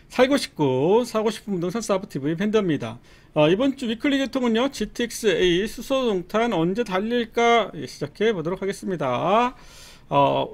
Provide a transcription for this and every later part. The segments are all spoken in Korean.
살고 싶고 사고 싶은 부동산 사부TV 팬더입니다. 이번 주 위클리 개통은요, GTX-A 수소동탄 언제 달릴까 시작해 보도록 하겠습니다.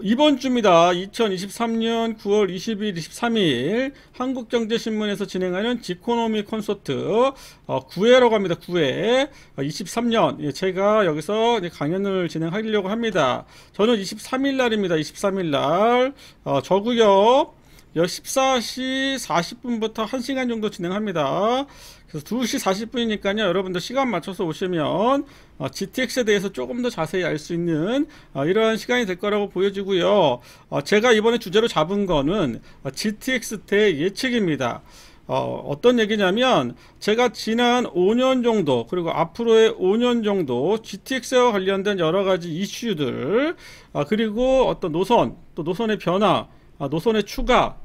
이번 주입니다. 2023년 9월 20일, 23일 한국경제신문에서 진행하는 지코노미 콘서트 9회라고 합니다. 9회 23년 제가 여기서 강연을 진행하려고 합니다. 저는 23일 날입니다. 23일 날 저구역 14시 40분부터 1시간 정도 진행합니다. 그래서 2시 40분이니까요. 여러분들 시간 맞춰서 오시면 GTX에 대해서 조금 더 자세히 알 수 있는 이러한 시간이 될 거라고 보여지고요. 제가 이번에 주제로 잡은 거는 GTX 대 예측입니다. 어떤 얘기냐면 제가 지난 5년 정도 그리고 앞으로의 5년 정도 GTX와 관련된 여러가지 이슈들 그리고 어떤 노선, 또 노선의 변화, 노선의 추가,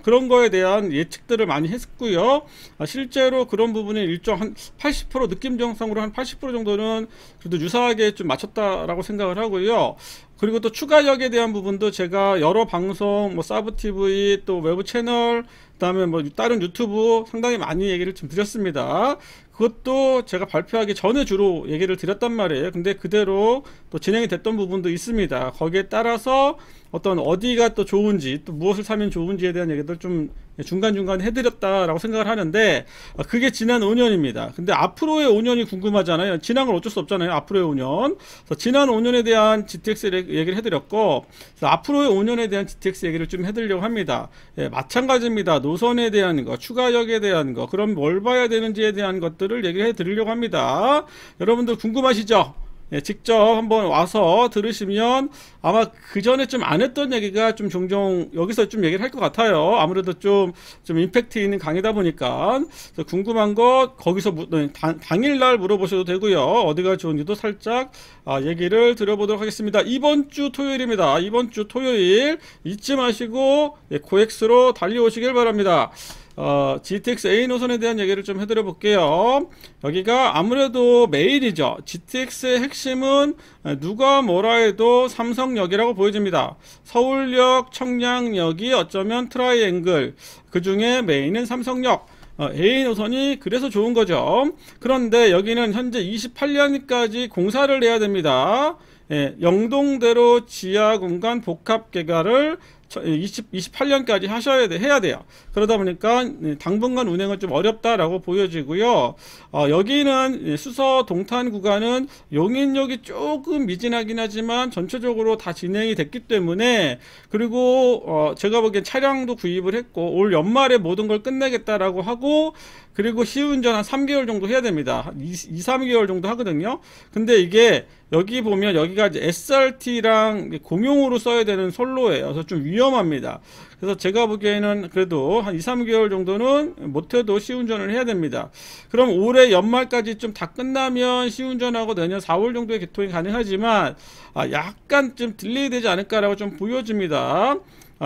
그런 거에 대한 예측들을 많이 했고요. 실제로 그런 부분이 일정 한 80% 느낌적으로 한 80% 정도는 그래도 유사하게 좀 맞췄다라고 생각을 하고요. 그리고 또 추가력에 대한 부분도 제가 여러 방송, 뭐 사부TV, 또 외부 채널, 그다음에 뭐 다른 유튜브 상당히 많이 얘기를 좀 드렸습니다. 그것도 제가 발표하기 전에 주로 얘기를 드렸단 말이에요. 근데 그대로 또 진행이 됐던 부분도 있습니다. 거기에 따라서 어떤 어디가 또 좋은지, 또 무엇을 사면 좋은지에 대한 얘기들 좀 중간중간 해드렸다라고 생각을 하는데, 그게 지난 5년입니다. 근데 앞으로의 5년이 궁금하잖아요. 지난 건 어쩔 수 없잖아요. 앞으로의 5년. 그래서 지난 5년에 대한 GTX 얘기를 해드렸고, 앞으로의 5년에 대한 GTX 얘기를 좀 해드리려고 합니다. 마찬가지입니다. 노선에 대한 거, 추가역에 대한 거, 그럼 뭘 봐야 되는지에 대한 것들을 얘기를 해드리려고 합니다. 여러분들 궁금하시죠? 직접 한번 와서 들으시면 아마 그 전에 좀 안 했던 얘기가 좀 종종 여기서 좀 얘기를 할 것 같아요. 아무래도 좀 임팩트 있는 강의다 보니까. 궁금한 거 거기서 당일날 물어보셔도 되고요. 어디가 좋은지도 살짝 얘기를 드려보도록 하겠습니다. 이번 주 토요일입니다. 이번 주 토요일 잊지 마시고 코엑스로 달려오시길 바랍니다. GTX-A 노선에 대한 얘기를 좀 해드려 볼게요. 여기가 아무래도 메인이죠. GTX의 핵심은 누가 뭐라 해도 삼성역이라고 보여집니다. 서울역, 청량역이 어쩌면 트라이앵글, 그 중에 메인은 삼성역. A 노선이 그래서 좋은 거죠. 그런데 여기는 현재 28년까지 공사를 해야 됩니다. 영동대로 지하 공간 복합 개발을 28년까지 해야 돼요. 그러다 보니까 당분간 운행은 좀 어렵다라고 보여지고요. 여기는 수서 동탄 구간은 용인역이 조금 미진하긴 하지만 전체적으로 다 진행이 됐기 때문에, 그리고 제가 보기엔 차량도 구입을 했고 올 연말에 모든 걸 끝내겠다라고 하고, 그리고 시운전 한 3개월 정도 해야 됩니다. 2-3개월 정도 하거든요. 근데 이게 여기 보면 여기가 이제 SRT랑 공용으로 써야 되는 선로예요. 그래서 좀 위험합니다. 그래서 제가 보기에는 그래도 한 2-3개월 정도는 못해도 시운전을 해야 됩니다. 그럼 올해 연말까지 좀 다 끝나면 시운전하고 내년 4월 정도에 개통이 가능하지만 약간 좀 딜레이 되지 않을까라고 좀 보여집니다.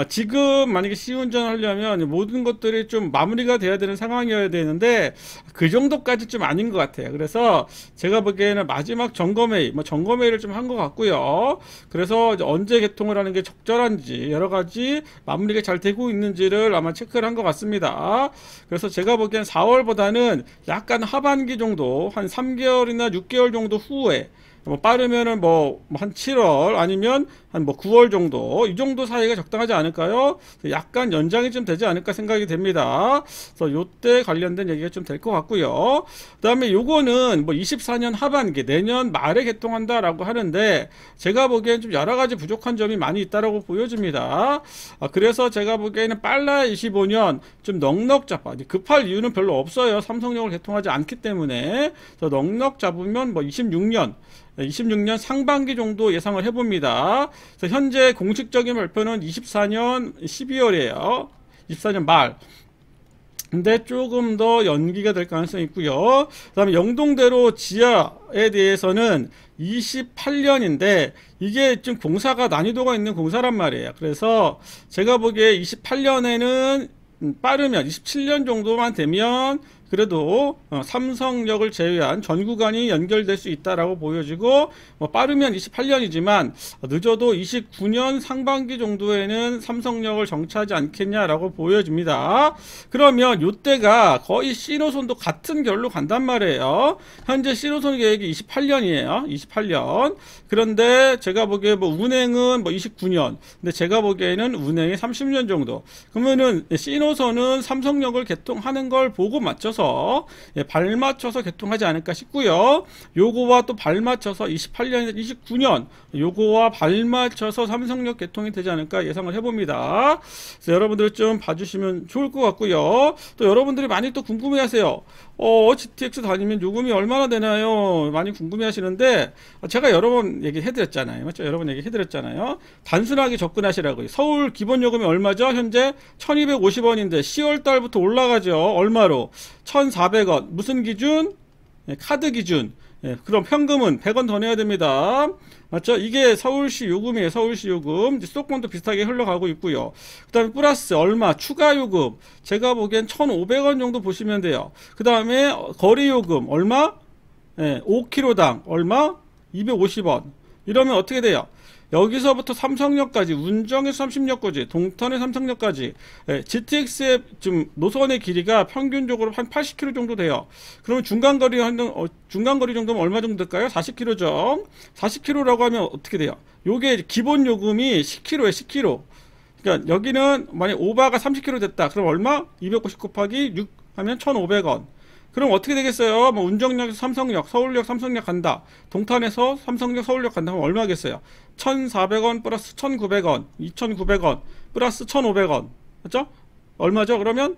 지금 만약에 시운전을 하려면 모든 것들이 좀 마무리가 돼야 되는 상황이어야 되는데 그 정도까지 좀 아닌 것 같아요. 그래서 제가 보기에는 마지막 점검회의, 점검회의를 좀 한 것 같고요. 그래서 이제 언제 개통을 하는 게 적절한지 여러가지 마무리가 잘 되고 있는지를 아마 체크를 한 것 같습니다. 그래서 제가 보기엔 4월보다는 약간 하반기 정도, 한 3개월이나 6개월 정도 후에, 빠르면은 한 7월 아니면 한 9월 정도, 이 정도 사이가 적당하지 않을까요? 약간 연장이 좀 되지 않을까 생각이 됩니다. 그래서 요때 관련된 얘기가 좀 될 것 같고요. 그 다음에 요거는 24년 하반기, 내년 말에 개통한다라고 하는데 제가 보기엔 좀 여러가지 부족한 점이 많이 있다라고 보여집니다. 그래서 제가 보기에는 빨라야 25년, 좀 넉넉 잡아, 급할 이유는 별로 없어요. 삼성역을 개통하지 않기 때문에. 그래서 넉넉 잡으면 26년 상반기 정도 예상을 해봅니다. 그래서 현재 공식적인 발표는 24년 12월이에요. 24년 말. 근데 조금 더 연기가 될 가능성이 있고요. 그 다음에 영동대로 지하에 대해서는 28년인데 이게 좀 공사가 난이도가 있는 공사란 말이에요. 그래서 제가 보기에 28년에는 빠르면 27년 정도만 되면 그래도 삼성역을 제외한 전 구간이 연결될 수 있다라고 보여지고, 뭐 빠르면 28년이지만 늦어도 29년 상반기 정도에는 삼성역을 정차하지 않겠냐라고 보여집니다. 그러면 이때가 거의 C노선도 같은 결로 간단 말이에요. 현재 C노선 계획이 28년이에요. 28년. 그런데 제가 보기에 뭐 운행은 뭐 29년. 근데 제가 보기에는 운행이 30년 정도. 그러면은 C노선은 삼성역을 개통하는 걸 보고 맞춰서 발맞춰서 개통하지 않을까 싶고요. 요거와 또 발맞춰서 28년에서 29년 요거와 발맞춰서 삼성역 개통이 되지 않을까 예상을 해봅니다. 그래서 여러분들 좀 봐주시면 좋을 것 같고요. 또 여러분들이 많이 또 궁금해하세요. GTX 다니면 요금이 얼마나 되나요? 많이 궁금해하시는데 제가 여러 번 얘기해드렸잖아요. 맞죠? 여러 번 얘기해드렸잖아요. 단순하게 접근하시라고요. 서울 기본 요금이 얼마죠? 현재 1250원인데 10월 달부터 올라가죠. 얼마로? 1400원. 무슨 기준? 카드 기준. 그럼 현금은 100원 더 내야 됩니다. 맞죠? 이게 서울시 요금이에요. 서울시 요금. 수도권도 비슷하게 흘러가고 있고요. 그 다음에 플러스 얼마? 추가 요금. 제가 보기엔 1,500원 정도 보시면 돼요. 그 다음에 거리 요금 얼마? 5km당 얼마? 250원. 이러면 어떻게 돼요? 여기서부터 삼성역까지, 운정에서 30역까지, 동탄에 삼성역까지, GTX의 좀 노선의 길이가 평균적으로 한 80km 정도 돼요. 그러면 중간거리 정도면 얼마 정도 될까요? 40km죠. 40km라고 하면 어떻게 돼요? 요게 기본 요금이 10km에 10km. 그러니까 여기는 만약 오바가 30km 됐다. 그럼 얼마? 290 곱하기 6 하면 1,500원. 그럼 어떻게 되겠어요? 뭐 운정역에서 삼성역, 서울역, 삼성역 간다. 동탄에서 삼성역, 서울역 간다. 하면 얼마겠어요? 1,400원 플러스 1,900원, 2,900원 플러스 1,500원. 맞죠? 얼마죠? 그러면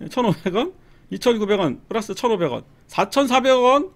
1,500원, 2,900원 플러스 1,500원. 4,400원,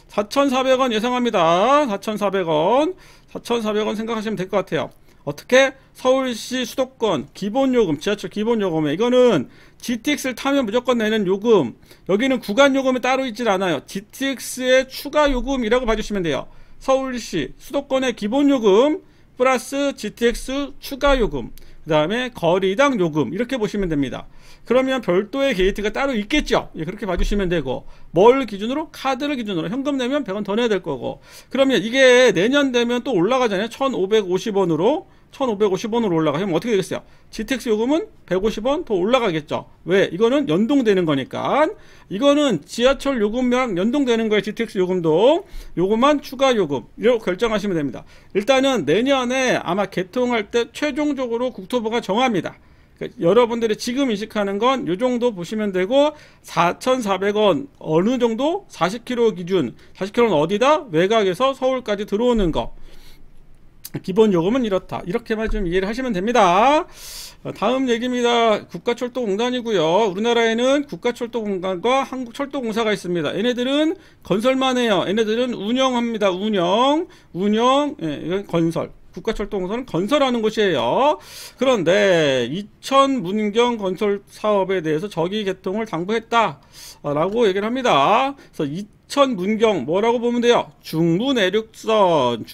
4,400원 예상합니다. 4,400원, 4,400원 생각하시면 될 것 같아요. 어떻게? 서울시 수도권 기본요금, 지하철 기본요금에 이거는 GTX를 타면 무조건 내는 요금. 여기는 구간요금이 따로 있질 않아요. GTX의 추가요금이라고 봐주시면 돼요. 서울시 수도권의 기본요금 플러스 GTX 추가요금, 그 다음에 거리당 요금, 이렇게 보시면 됩니다. 그러면 별도의 게이트가 따로 있겠죠. 그렇게 봐주시면 되고, 뭘 기준으로? 카드를 기준으로. 현금 내면 100원 더 내야 될 거고. 그러면 이게 내년 되면 또 올라가잖아요. 1,550원으로 1,550원으로 올라가면 어떻게 되겠어요? GTX 요금은 150원 더 올라가겠죠. 왜? 이거는 연동되는 거니까. 이거는 지하철 요금이랑 연동되는 거예요. GTX 요금도. 요것만 추가 요금. 이렇게 결정하시면 됩니다. 일단은 내년에 아마 개통할 때 최종적으로 국토부가 정합니다. 그러니까 여러분들이 지금 인식하는 건 요 정도 보시면 되고, 4,400원 어느 정도? 40km 기준. 40km는 어디다? 외곽에서 서울까지 들어오는 거. 기본 요금은 이렇다. 이렇게만 좀 이해를 하시면 됩니다. 다음 얘기입니다. 국가철도공단이고요. 우리나라에는 국가철도공단과 한국철도공사가 있습니다. 얘네들은 건설만 해요. 얘네들은 운영합니다. 운영, 이건 건설. 국가철도공사는 건설하는 곳이에요. 그런데 2000문경 건설 사업에 대해서 저기 개통을 당부했다 라고 얘기를 합니다. 그래서 2000문경 뭐라고 보면 돼요? 중부내륙선.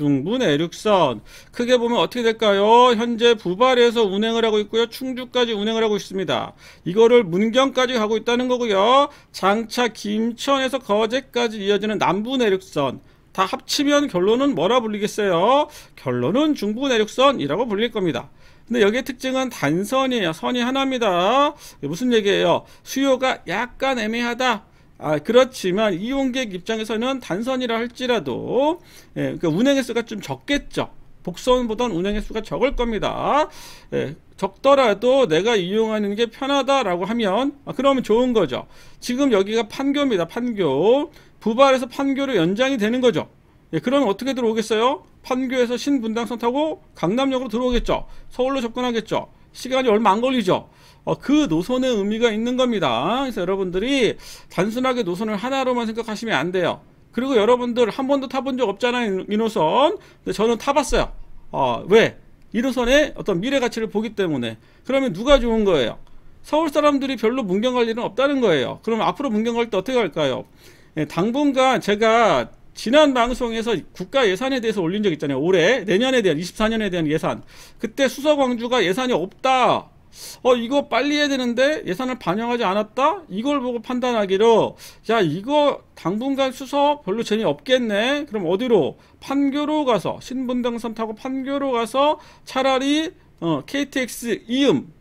크게 보면 어떻게 될까요? 현재 부발에서 운행을 하고 있고요. 충주까지 운행을 하고 있습니다. 이거를 문경까지 가고 있다는 거고요. 장차 김천에서 거제까지 이어지는 남부내륙선. 다 합치면 결론은 뭐라 불리겠어요? 결론은 중부내륙선이라고 불릴 겁니다. 근데 여기의 특징은 단선이에요. 선이 하나입니다. 무슨 얘기예요? 수요가 약간 애매하다. 그렇지만 이용객 입장에서는 단선이라 할지라도 그러니까 운행 횟수가 좀 적겠죠. 복선보단 운행 횟수가 적을 겁니다. 적더라도 내가 이용하는 게 편하다라고 하면 그러면 좋은 거죠. 지금 여기가 판교입니다. 판교. 부발에서 판교로 연장이 되는 거죠. 그러면 어떻게 들어오겠어요? 판교에서 신분당선 타고 강남역으로 들어오겠죠. 서울로 접근하겠죠. 시간이 얼마 안 걸리죠. 그 노선의 의미가 있는 겁니다. 그래서 여러분들이 단순하게 노선을 하나로만 생각하시면 안 돼요. 그리고 여러분들 한 번도 타본 적 없잖아요. 이 노선. 근데 저는 타봤어요. 왜? 이 노선의 어떤 미래 가치를 보기 때문에. 그러면 누가 좋은 거예요? 서울 사람들이 별로 문경 갈 일은 없다는 거예요. 그러면 앞으로 문경 갈 때 어떻게 할까요? 당분간 제가 지난 방송에서 국가 예산에 대해서 올린 적 있잖아요. 올해, 내년에 대한, 24년에 대한 예산. 그때 수서광주가 예산이 없다. 이거 빨리 해야 되는데 예산을 반영하지 않았다? 이걸 보고 판단하기로, 야, 이거 당분간 수소 별로 재미없겠네? 그럼 어디로? 판교로 가서, 신분당선 타고 판교로 가서 차라리, KTX 이음,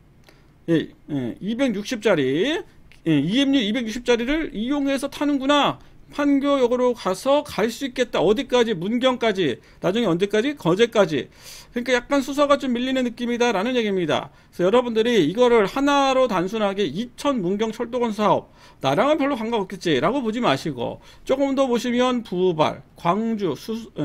260짜리, EMU 260짜리를 이용해서 타는구나. 판교역으로 가서 갈 수 있겠다. 어디까지? 문경까지. 나중에 언제까지? 거제까지. 그러니까 약간 수서가 좀 밀리는 느낌이다 라는 얘기입니다. 그래서 여러분들이 이거를 하나로 단순하게 이천 문경 철도건 사업, 나랑은 별로 관계없겠지 라고 보지 마시고, 조금 더 보시면 부발, 광주,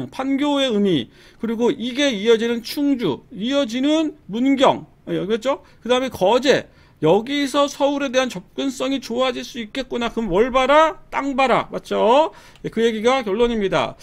판교의 의미, 그리고 이게 이어지는 충주, 이어지는 문경, 여기였죠? 그 다음에 거제, 여기서 서울에 대한 접근성이 좋아질 수 있겠구나. 그럼 뭘 봐라? 땅 봐라. 맞죠? 그 얘기가 결론입니다.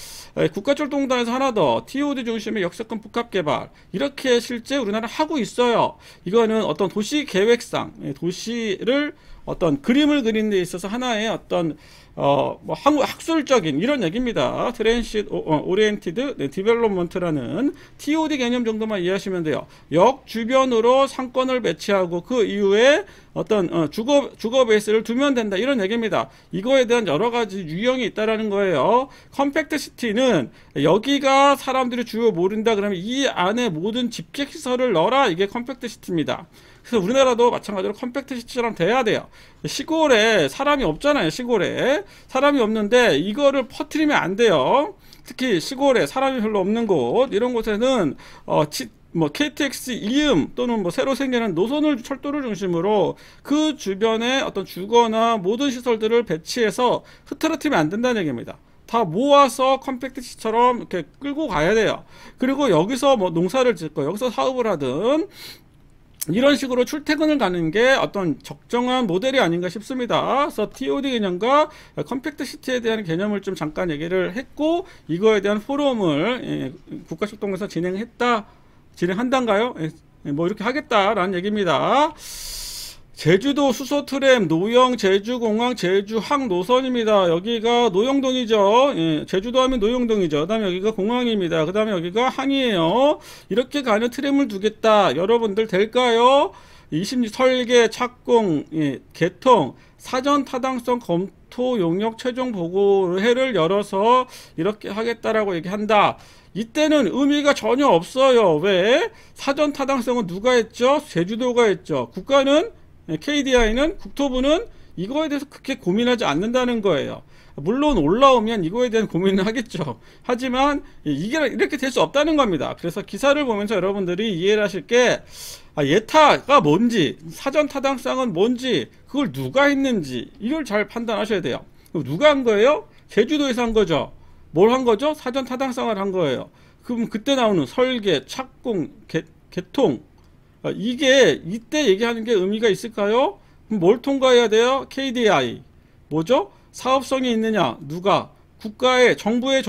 국가철도공단에서 하나 더, TOD 중심의 역세권 복합 개발, 이렇게 실제 우리나라 하고 있어요. 이거는 어떤 도시 계획상, 도시를 어떤 그림을 그리는 데 있어서 하나의 어떤 뭐 학술적인 이런 얘기입니다. 트랜시트 오리엔티드 디벨롭먼트라는 TOD 개념 정도만 이해하시면 돼요. 역 주변으로 상권을 배치하고 그 이후에 어떤 주거 베이스를 두면 된다 이런 얘기입니다. 이거에 대한 여러 가지 유형이 있다라는 거예요. 컴팩트 시티는 여기가 사람들이 주요 모른다 그러면 이 안에 모든 집객 시설을 넣어라, 이게 컴팩트 시티입니다. 그래서 우리나라도 마찬가지로 컴팩트 시티처럼 돼야 돼요. 시골에 사람이 없잖아요. 시골에 사람이 없는데 이거를 퍼뜨리면 안 돼요. 특히 시골에 사람이 별로 없는 곳, 이런 곳에는 뭐 KTX 이음 또는 뭐 새로 생기는 노선을 철도를 중심으로 그 주변에 어떤 주거나 모든 시설들을 배치해서 흐트러뜨리면 안 된다는 얘기입니다. 다 모아서 컴팩트 시티처럼 이렇게 끌고 가야 돼요. 그리고 여기서 뭐 농사를 짓고 여기서 사업을 하든 이런 식으로 출퇴근을 가는 게 어떤 적정한 모델이 아닌가 싶습니다. 그래서 TOD 개념과 컴팩트 시티에 대한 개념을 좀 잠깐 얘기를 했고, 이거에 대한 포럼을 국가철도공에서 진행한단가요? 뭐 이렇게 하겠다라는 얘기입니다. 제주도 수소 트램, 노영, 제주공항, 제주항 노선입니다. 여기가 노영동이죠. 제주도 하면 노영동이죠. 그 다음에 여기가 공항입니다. 그 다음에 여기가 항이에요. 이렇게 가는 트램을 두겠다. 여러분들 될까요? 20 설계, 착공, 개통, 사전 타당성 검토 용역 최종 보고회를 열어서 이렇게 하겠다라고 얘기한다. 이때는 의미가 전혀 없어요. 왜? 사전 타당성은 누가 했죠? 제주도가 했죠. 국가는, KDI는, 국토부는 이거에 대해서 그렇게 고민하지 않는다는 거예요. 물론 올라오면 이거에 대한 고민을 하겠죠. 하지만 이게 이렇게 될 수 없다는 겁니다. 그래서 기사를 보면서 여러분들이 이해를 하실 게, 예타가 뭔지, 사전 타당성은 뭔지, 그걸 누가 했는지 이걸 잘 판단하셔야 돼요. 누가 한 거예요? 제주도에서 한 거죠. 뭘 한 거죠? 사전 타당성을 한 거예요. 그럼 그때 나오는 설계, 착공, 개통, 이게 이때 얘기하는 게 의미가 있을까요? 그럼 뭘 통과해야 돼요? KDI. 뭐죠? 사업성이 있느냐? 누가? 정부의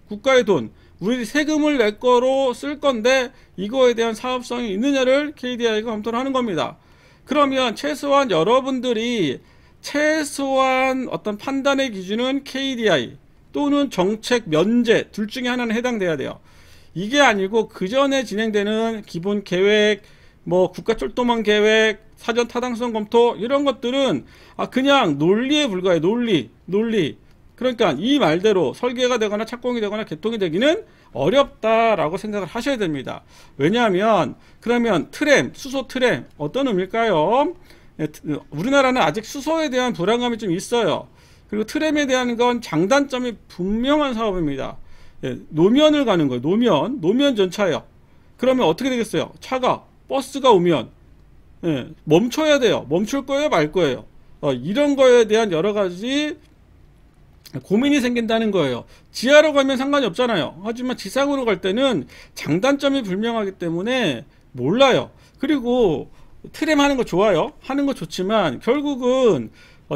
국가의 돈. 우리 세금을 낼 거로 쓸 건데 이거에 대한 사업성이 있느냐를 KDI가 검토를 하는 겁니다. 그러면 최소한 여러분들이 최소한 어떤 판단의 기준은 KDI 또는 정책 면제 둘 중에 하나는 해당돼야 돼요. 이게 아니고 그 전에 진행되는 기본 계획, 뭐 국가철도망 계획, 사전 타당성 검토 이런 것들은 그냥 논리에 불과해요. 논리. 그러니까 이 말대로 설계가 되거나 착공이 되거나 개통이 되기는 어렵다라고 생각을 하셔야 됩니다. 왜냐하면 그러면 수소 트램 어떤 의미일까요? 우리나라는 아직 수소에 대한 불안감이 좀 있어요. 그리고 트램에 대한 건 장단점이 분명한 사업입니다. 노면을 가는 거예요. 노면 전차예요. 그러면 어떻게 되겠어요? 버스가 오면 멈춰야 돼요. 멈출 거예요, 말 거예요. 이런 거에 대한 여러 가지 고민이 생긴다는 거예요. 지하로 가면 상관이 없잖아요. 하지만 지상으로 갈 때는 장단점이 불명하기 때문에 몰라요. 그리고 트램 하는 거 좋아요. 하는 거 좋지만 결국은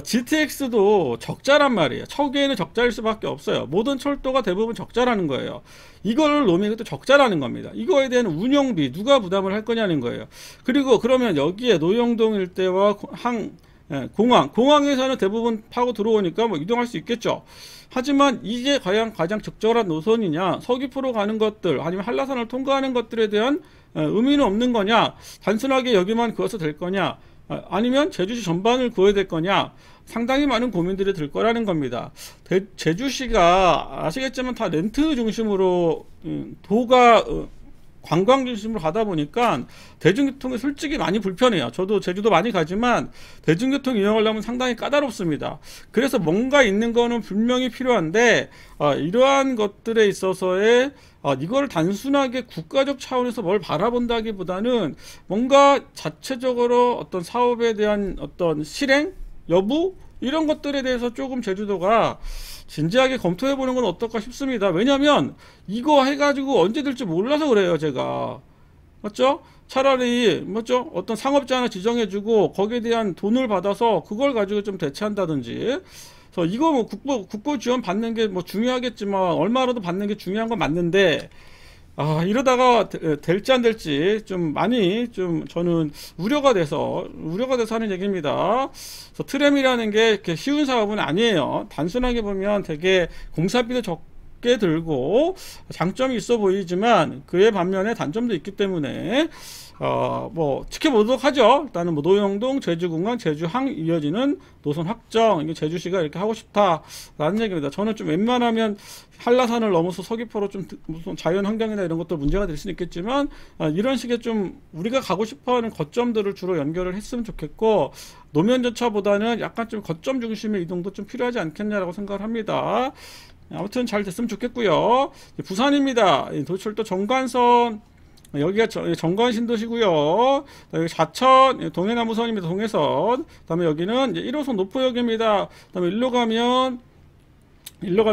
GTX도 적자란 말이에요. 초기에는 적자일 수밖에 없어요. 모든 철도가 대부분 적자라는 거예요. 이걸 놓으면 이것도 적자라는 겁니다. 이거에 대한 운영비 누가 부담을 할 거냐는 거예요. 그리고 그러면 여기에 노영동 일대와 예, 공항에서는 대부분 파고 들어오니까 뭐 이동할 수 있겠죠. 하지만 이게 과연 가장 적절한 노선이냐, 서귀포로 가는 것들 아니면 한라산을 통과하는 것들에 대한 의미는 없는 거냐, 단순하게 여기만 그어서 될 거냐, 아니면 제주시 전반을 그어야 될 거냐, 상당히 많은 고민들이 들 거라는 겁니다. 제주시가 아시겠지만 다 렌트 중심으로 도가 관광 중심으로 가다 보니까 대중교통이 솔직히 많이 불편해요. 저도 제주도 많이 가지만 대중교통 이용하려면 상당히 까다롭습니다. 그래서 뭔가 있는 거는 분명히 필요한데 이러한 것들에 있어서의 이걸 단순하게 국가적 차원에서 뭘 바라본다기보다는 뭔가 자체적으로 어떤 사업에 대한 어떤 실행 여부 이런 것들에 대해서 조금 제주도가 진지하게 검토해 보는 건 어떨까 싶습니다. 왜냐면 이거 해가지고 언제 될지 몰라서 그래요, 제가. 맞죠? 차라리 맞죠? 어떤 상업자 하나 지정해주고 거기에 대한 돈을 받아서 그걸 가지고 좀 대체한다든지. 그래서 이거 뭐 국고 지원 받는 게 뭐 중요하겠지만 얼마라도 받는 게 중요한 건 맞는데 이러다가 될지 안 될지 좀 많이 좀 저는 우려가 돼서 하는 얘기입니다. 그래서 트램이라는 게 이렇게 쉬운 사업은 아니에요. 단순하게 보면 되게 공사비도 적게 들고 장점이 있어 보이지만 그에 반면에 단점도 있기 때문에 뭐 지켜보도록 하죠. 일단은 뭐 노영동, 제주공항, 제주항 이어지는 노선 확정, 이게 제주시가 이렇게 하고 싶다라는 얘기입니다. 저는 좀 웬만하면 한라산을 넘어서 서귀포로 좀 무슨 자연 환경이나 이런 것도 문제가 될 수는 있겠지만 이런 식의 좀 우리가 가고 싶어하는 거점들을 주로 연결을 했으면 좋겠고, 노면 전차보다는 약간 좀 거점 중심의 이동도 좀 필요하지 않겠냐라고 생각을 합니다. 아무튼 잘 됐으면 좋겠고요. 부산입니다. 도철도 정관선, 여기가 정관 신도시고요. 여기 사천 동해남부선입니다. 동해선. 그다음에 여기는 이제 1호선 노포역입니다. 그다음에 일로 가면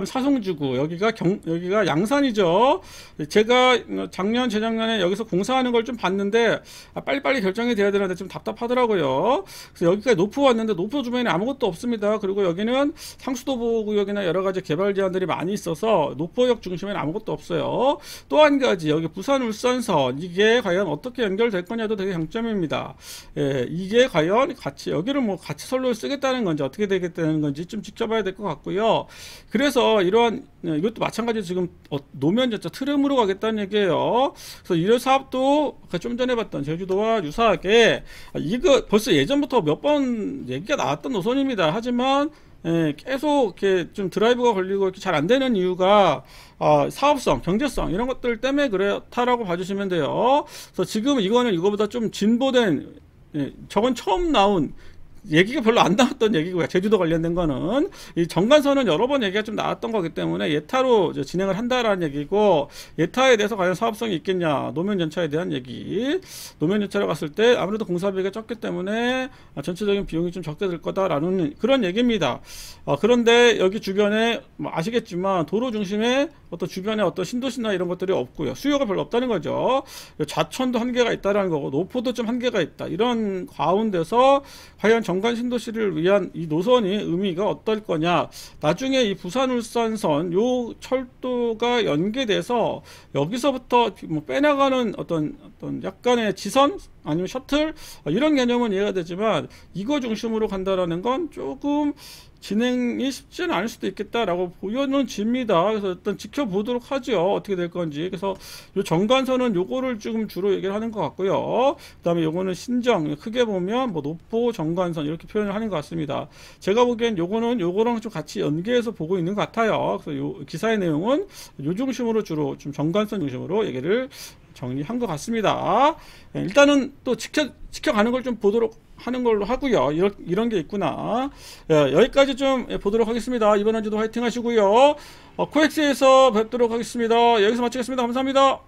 사송주구, 여기가 양산이죠. 제가 작년 재작년에 여기서 공사하는 걸 좀 봤는데 빨리빨리 결정이 돼야 되는데 좀 답답하더라고요. 그래서 여기까지 노포 왔는데 노포 주변에 아무것도 없습니다. 그리고 여기는 상수도 보호구역이나 여러 가지 개발 제한들이 많이 있어서 노포역 중심에는 아무것도 없어요. 또 한 가지, 여기 부산 울산선, 이게 과연 어떻게 연결될 거냐도 되게 장점입니다. 예, 이게 과연 여기를 뭐 같이 선로를 쓰겠다는 건지 어떻게 되겠다는 건지 좀 지켜봐야 될 것 같고요. 그래서 이것도 마찬가지로 지금 노면 전차 트램으로 가겠다는 얘기예요. 그래서 이런 사업도 좀 전에 봤던 제주도와 유사하게 이거 벌써 예전부터 몇 번 얘기가 나왔던 노선입니다. 하지만 계속 이렇게 좀 드라이브가 걸리고 이렇게 잘 안 되는 이유가 사업성, 경제성 이런 것들 때문에 그렇다라고 봐주시면 돼요. 그래서 지금 이거는 이거보다 좀 진보된, 저건 처음 나온 얘기가 별로 안 나왔던 얘기고요. 제주도 관련된 거는 이 정관선은 여러 번 얘기가 좀 나왔던 거기 때문에 예타로 진행을 한다라는 얘기고, 예타에 대해서 과연 사업성이 있겠냐, 노면 전차에 대한 얘기. 노면 전차로 갔을 때 아무래도 공사비가 적기 때문에 전체적인 비용이 좀 적게 들 거다라는 그런 얘기입니다. 그런데 여기 주변에 뭐 아시겠지만 도로 중심에 어떤 주변에 어떤 신도시나 이런 것들이 없고요. 수요가 별로 없다는 거죠. 좌천도 한계가 있다라는 거고, 노포도 좀 한계가 있다. 이런 가운데서 과연 정관 신도시를 위한 이 노선이 의미가 어떨 거냐. 나중에 이 부산 울산선 요 철도가 연계돼서 여기서부터 뭐 빼나가는 어떤 약간의 지선 아니면 셔틀 이런 개념은 이해가 되지만 이거 중심으로 간다라는 건 조금 진행이 쉽지는 않을 수도 있겠다라고 보여집니다. 그래서 일단 지켜보도록 하죠. 어떻게 될 건지. 그래서 요 정관선은 요거를 지금 주로 얘기를 하는 것 같고요. 그 다음에 요거는 신정, 크게 보면 뭐 노포 정관선 이렇게 표현을 하는 것 같습니다. 제가 보기엔 요거랑 좀 같이 연계해서 보고 있는 것 같아요. 그래서 요 기사의 내용은 요 중심으로 주로 좀 정관선 중심으로 얘기를 정리한 것 같습니다. 일단은 또 지켜가는 걸 좀 보도록 하는 걸로 하고요. 이런 게 있구나. 여기까지 좀 보도록 하겠습니다. 이번 한 주도 화이팅 하시고요. 코엑스에서 뵙도록 하겠습니다. 여기서 마치겠습니다. 감사합니다.